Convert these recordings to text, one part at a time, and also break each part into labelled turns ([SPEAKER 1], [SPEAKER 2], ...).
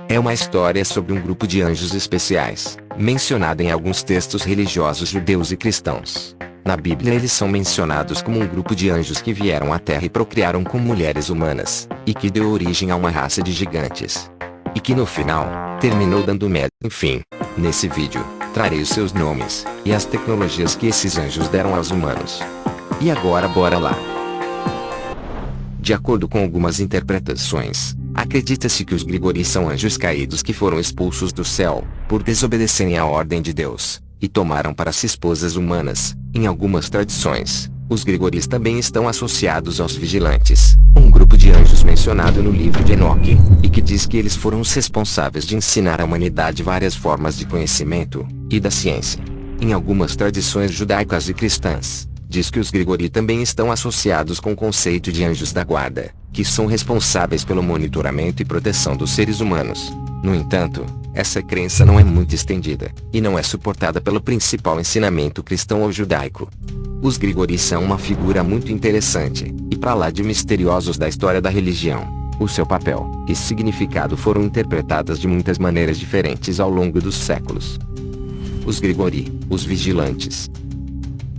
[SPEAKER 1] É uma história sobre um grupo de anjos especiais, mencionado em alguns textos religiosos judeus e cristãos. Na Bíblia eles são mencionados como um grupo de anjos que vieram à Terra e procriaram com mulheres humanas, e que deu origem a uma raça de gigantes. E que no final, terminou dando merda. Enfim, nesse vídeo, trarei os seus nomes, e as tecnologias que esses anjos deram aos humanos. E agora bora lá! De acordo com algumas interpretações, acredita-se que os Grigori são anjos caídos que foram expulsos do céu, por desobedecerem à ordem de Deus, e tomaram para si esposas humanas. Em algumas tradições, os Grigoris também estão associados aos vigilantes, um grupo de anjos mencionado no livro de Enoque, e que diz que eles foram os responsáveis de ensinar à humanidade várias formas de conhecimento, e da ciência. Em algumas tradições judaicas e cristãs, diz que os Grigori também estão associados com o conceito de anjos da guarda, que são responsáveis pelo monitoramento e proteção dos seres humanos. No entanto, essa crença não é muito estendida, e não é suportada pelo principal ensinamento cristão ou judaico. Os Grigori são uma figura muito interessante, e para lá de misteriosos da história da religião. O seu papel e significado foram interpretadas de muitas maneiras diferentes ao longo dos séculos. Os Grigori, os vigilantes.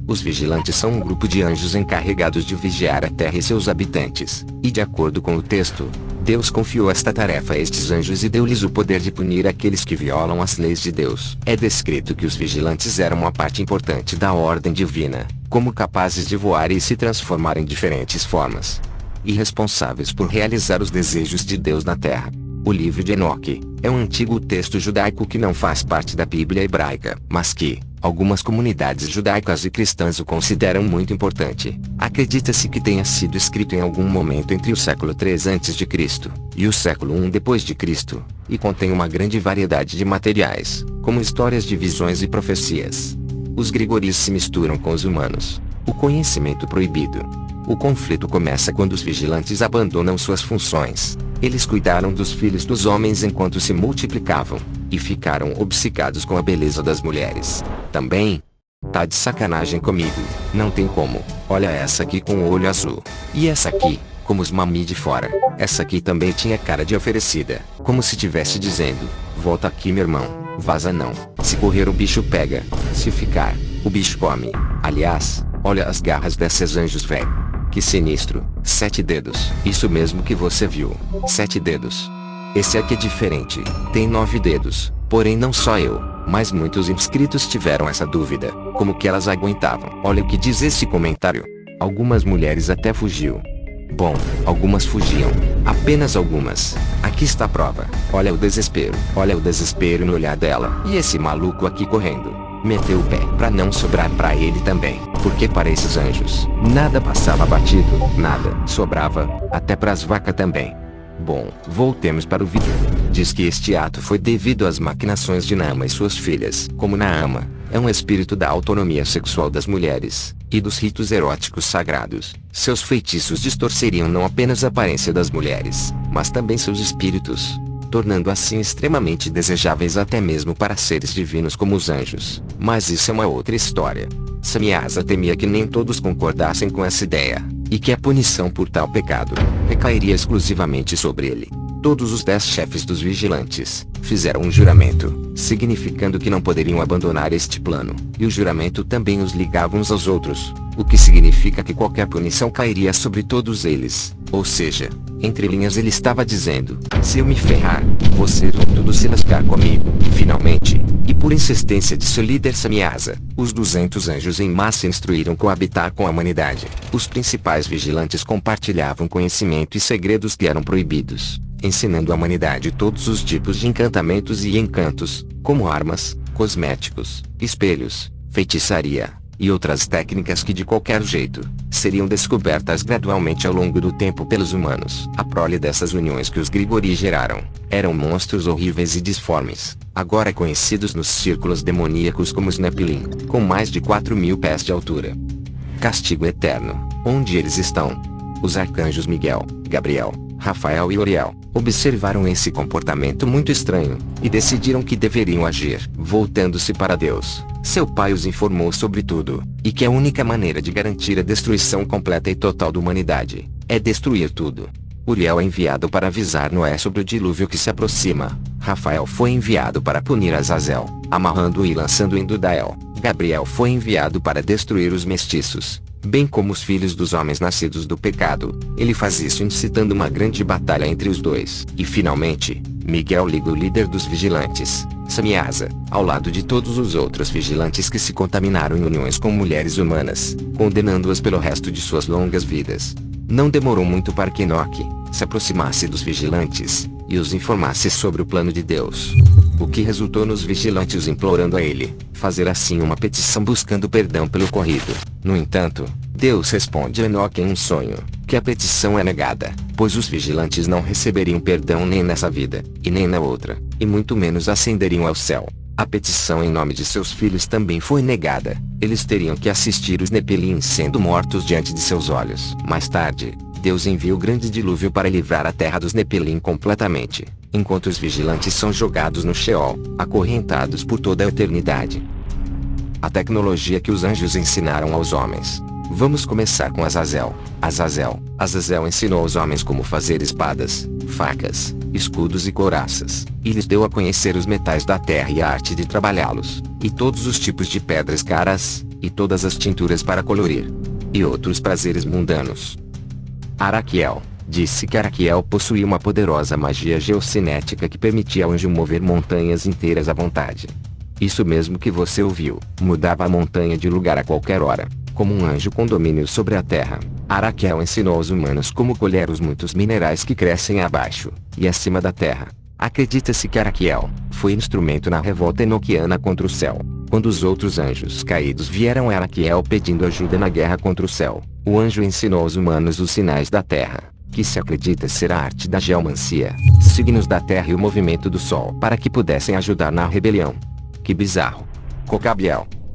[SPEAKER 1] Os vigilantes são um grupo de anjos encarregados de vigiar a terra e seus habitantes, e de acordo com o texto, Deus confiou esta tarefa a estes anjos e deu-lhes o poder de punir aqueles que violam as leis de Deus. É descrito que os vigilantes eram uma parte importante da ordem divina, como capazes de voar e se transformar em diferentes formas, e responsáveis por realizar os desejos de Deus na terra. O livro de Enoque é um antigo texto judaico que não faz parte da Bíblia hebraica, mas que algumas comunidades judaicas e cristãs o consideram muito importante. Acredita-se que tenha sido escrito em algum momento entre o século III a.C. e o século I d.C., e contém uma grande variedade de materiais, como histórias de visões e profecias. Os Grigoris se misturam com os humanos. O conhecimento proibido. O conflito começa quando os vigilantes abandonam suas funções. Eles cuidaram dos filhos dos homens enquanto se multiplicavam, e ficaram obcecados com a beleza das mulheres. Também, tá de sacanagem comigo, não tem como. Olha essa aqui com o olho azul. E essa aqui, como os mami de fora. Essa aqui também tinha cara de oferecida, como se tivesse dizendo: volta aqui meu irmão, vaza não. Se correr o bicho pega, se ficar, o bicho come. Aliás, olha as garras desses anjos velho. Que sinistro. 7 dedos. Isso mesmo que você viu. 7 dedos. Esse aqui é diferente. Tem 9 dedos. Porém não só eu, mas muitos inscritos tiveram essa dúvida. Como que elas aguentavam? Olha o que diz esse comentário. Algumas mulheres até fugiu. Bom, algumas fugiam. Apenas algumas. Aqui está a prova. Olha o desespero. Olha o desespero no olhar dela. E esse maluco aqui correndo. Meteu o pé pra não sobrar pra ele também, porque para esses anjos, nada passava batido, nada sobrava, até pras vacas também. Bom, voltemos para o vídeo. Diz que este ato foi devido às maquinações de Naama e suas filhas. Como Naama é um espírito da autonomia sexual das mulheres, e dos ritos eróticos sagrados, seus feitiços distorceriam não apenas a aparência das mulheres, mas também seus espíritos, tornando assim extremamente desejáveis até mesmo para seres divinos como os anjos. Mas isso é uma outra história. Samyaza temia que nem todos concordassem com essa ideia, e que a punição por tal pecado recairia exclusivamente sobre ele. Todos os 10 chefes dos vigilantes fizeram um juramento, significando que não poderiam abandonar este plano, e o juramento também os ligava uns aos outros, o que significa que qualquer punição cairia sobre todos eles. Ou seja, entre linhas ele estava dizendo: se eu me ferrar, vocês vão tudo se lascar comigo. Finalmente, e por insistência de seu líder Samyaza, os 200 anjos em massa instruíram coabitar com a humanidade. Os principais vigilantes compartilhavam conhecimento e segredos que eram proibidos, ensinando à humanidade todos os tipos de encantamentos e encantos, como armas, cosméticos, espelhos, feitiçaria, e outras técnicas que de qualquer jeito, seriam descobertas gradualmente ao longo do tempo pelos humanos. A prole dessas uniões que os Grigori geraram, eram monstros horríveis e disformes, agora conhecidos nos círculos demoníacos como os Nephilim, com mais de 4.000 pés de altura. Castigo eterno. Onde eles estão? Os arcanjos Miguel, Gabriel, Rafael e Uriel observaram esse comportamento muito estranho, e decidiram que deveriam agir. Voltando-se para Deus, seu pai os informou sobre tudo, e que a única maneira de garantir a destruição completa e total da humanidade é destruir tudo. Uriel é enviado para avisar Noé sobre o dilúvio que se aproxima. Rafael foi enviado para punir Azazel, amarrando-o e lançando-o em Dudael. Gabriel foi enviado para destruir os mestiços, bem como os filhos dos homens nascidos do pecado. Ele faz isso incitando uma grande batalha entre os dois. E finalmente, Miguel liga o líder dos vigilantes, Samiasa, ao lado de todos os outros vigilantes que se contaminaram em uniões com mulheres humanas, condenando-as pelo resto de suas longas vidas. Não demorou muito para que Enoque se aproximasse dos vigilantes e os informasse sobre o plano de Deus. O que resultou nos vigilantes implorando a ele fazer assim uma petição buscando perdão pelo ocorrido. No entanto, Deus responde a Enoque em um sonho que a petição é negada, pois os vigilantes não receberiam perdão nem nessa vida, e nem na outra, e muito menos ascenderiam ao céu. A petição em nome de seus filhos também foi negada. Eles teriam que assistir os Nepilim sendo mortos diante de seus olhos. Mais tarde, Deus envia o grande dilúvio para livrar a terra dos Nepilim completamente, enquanto os vigilantes são jogados no Sheol, acorrentados por toda a eternidade. A tecnologia que os anjos ensinaram aos homens. Vamos começar com Azazel. Azazel ensinou aos homens como fazer espadas, facas, escudos e couraças, e lhes deu a conhecer os metais da terra e a arte de trabalhá-los, e todos os tipos de pedras caras, e todas as tinturas para colorir, e outros prazeres mundanos. Araquiel disse que Araquiel possuía uma poderosa magia geocinética que permitia ao anjo mover montanhas inteiras à vontade. Isso mesmo que você ouviu, mudava a montanha de lugar a qualquer hora, como um anjo com domínio sobre a terra. Araquiel ensinou aos humanos como colher os muitos minerais que crescem abaixo e acima da terra. Acredita-se que Araquiel foi instrumento na revolta enoquiana contra o céu. Quando os outros anjos caídos vieram a Araquiel pedindo ajuda na guerra contra o céu, o anjo ensinou aos humanos os sinais da terra, que se acredita ser a arte da geomancia, signos da terra e o movimento do sol para que pudessem ajudar na rebelião. Que bizarro!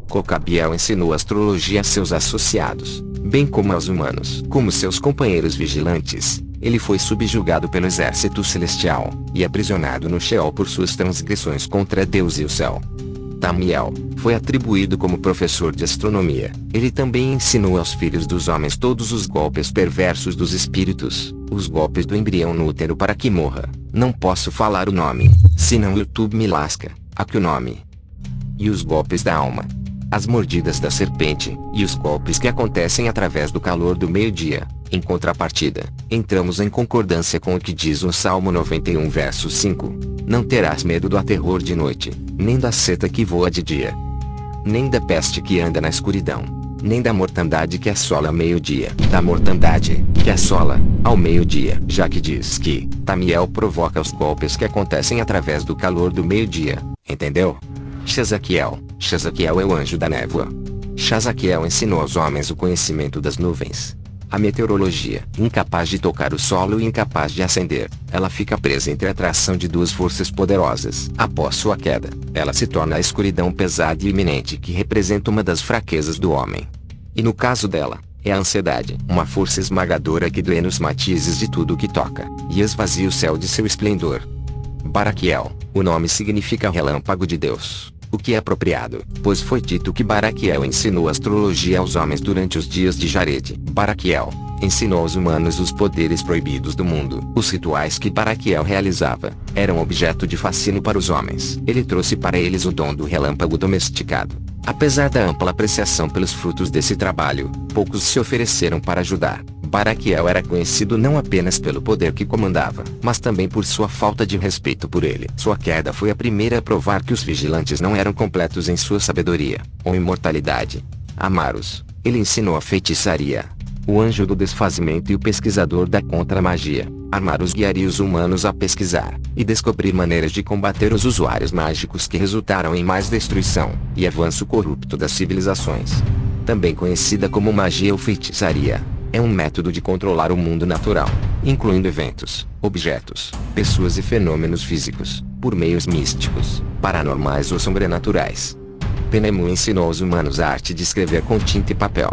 [SPEAKER 1] Cocabiel ensinou astrologia a seus associados, bem como aos humanos. Como seus companheiros vigilantes, ele foi subjugado pelo exército celestial, e aprisionado no Sheol por suas transgressões contra Deus e o céu. Tamiel foi atribuído como professor de astronomia. Ele também ensinou aos filhos dos homens todos os golpes perversos dos espíritos, os golpes do embrião no útero para que morra. Não posso falar o nome, senão o YouTube me lasca. Aqui o nome. E os golpes da alma, as mordidas da serpente, e os golpes que acontecem através do calor do meio-dia. Em contrapartida, entramos em concordância com o que diz o Salmo 91 verso 5. Não terás medo do aterror de noite, nem da seta que voa de dia, nem da peste que anda na escuridão, nem da mortandade que assola ao meio-dia. Da mortandade que assola ao meio-dia. Já que diz que Tamiel provoca os golpes que acontecem através do calor do meio-dia. Entendeu? Shazaquiel é o anjo da névoa. Shazaquiel ensinou aos homens o conhecimento das nuvens, a meteorologia. Incapaz de tocar o solo e incapaz de ascender, ela fica presa entre a atração de duas forças poderosas. Após sua queda, ela se torna a escuridão pesada e iminente que representa uma das fraquezas do homem. E no caso dela, é a ansiedade, uma força esmagadora que doe nos matizes de tudo o que toca, e esvazia o céu de seu esplendor. Baraquiel, o nome significa relâmpago de Deus, o que é apropriado, pois foi dito que Baraquiel ensinou astrologia aos homens durante os dias de Jared. Baraquiel ensinou aos humanos os poderes proibidos do mundo. Os rituais que Baraquiel realizava eram objeto de fascínio para os homens. Ele trouxe para eles o dom do relâmpago domesticado. Apesar da ampla apreciação pelos frutos desse trabalho, poucos se ofereceram para ajudar. Baraquiel era conhecido não apenas pelo poder que comandava, mas também por sua falta de respeito por ele. Sua queda foi a primeira a provar que os vigilantes não eram completos em sua sabedoria, ou imortalidade. Amaros, ele ensinou a feitiçaria, o anjo do desfazimento e o pesquisador da contra-magia. Amaros guiaria os humanos a pesquisar e descobrir maneiras de combater os usuários mágicos que resultaram em mais destruição e avanço corrupto das civilizações. Também conhecida como magia ou feitiçaria, é um método de controlar o mundo natural, incluindo eventos, objetos, pessoas e fenômenos físicos, por meios místicos, paranormais ou sobrenaturais. Penemu ensinou aos humanos a arte de escrever com tinta e papel.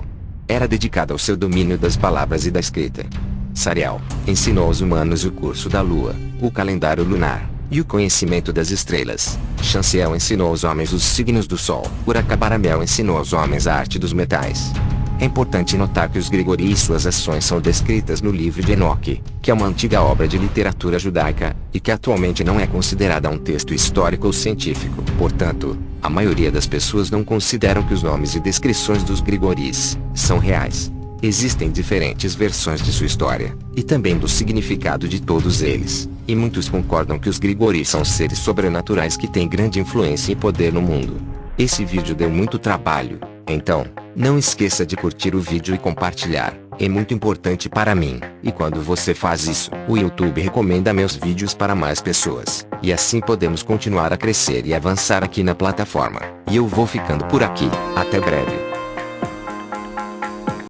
[SPEAKER 1] Era dedicada ao seu domínio das palavras e da escrita. Sariel ensinou aos humanos o curso da lua, o calendário lunar, e o conhecimento das estrelas. Chanciel ensinou aos homens os signos do sol. Uracabaramel ensinou aos homens a arte dos metais. É importante notar que os Grigori e suas ações são descritas no livro de Enoque, que é uma antiga obra de literatura judaica, e que atualmente não é considerada um texto histórico ou científico. Portanto, a maioria das pessoas não consideram que os nomes e descrições dos Grigoris são reais. Existem diferentes versões de sua história, e também do significado de todos eles, e muitos concordam que os Grigori são seres sobrenaturais que têm grande influência e poder no mundo. Esse vídeo deu muito trabalho, então, não esqueça de curtir o vídeo e compartilhar, é muito importante para mim, e quando você faz isso, o YouTube recomenda meus vídeos para mais pessoas, e assim podemos continuar a crescer e avançar aqui na plataforma. E eu vou ficando por aqui, até breve.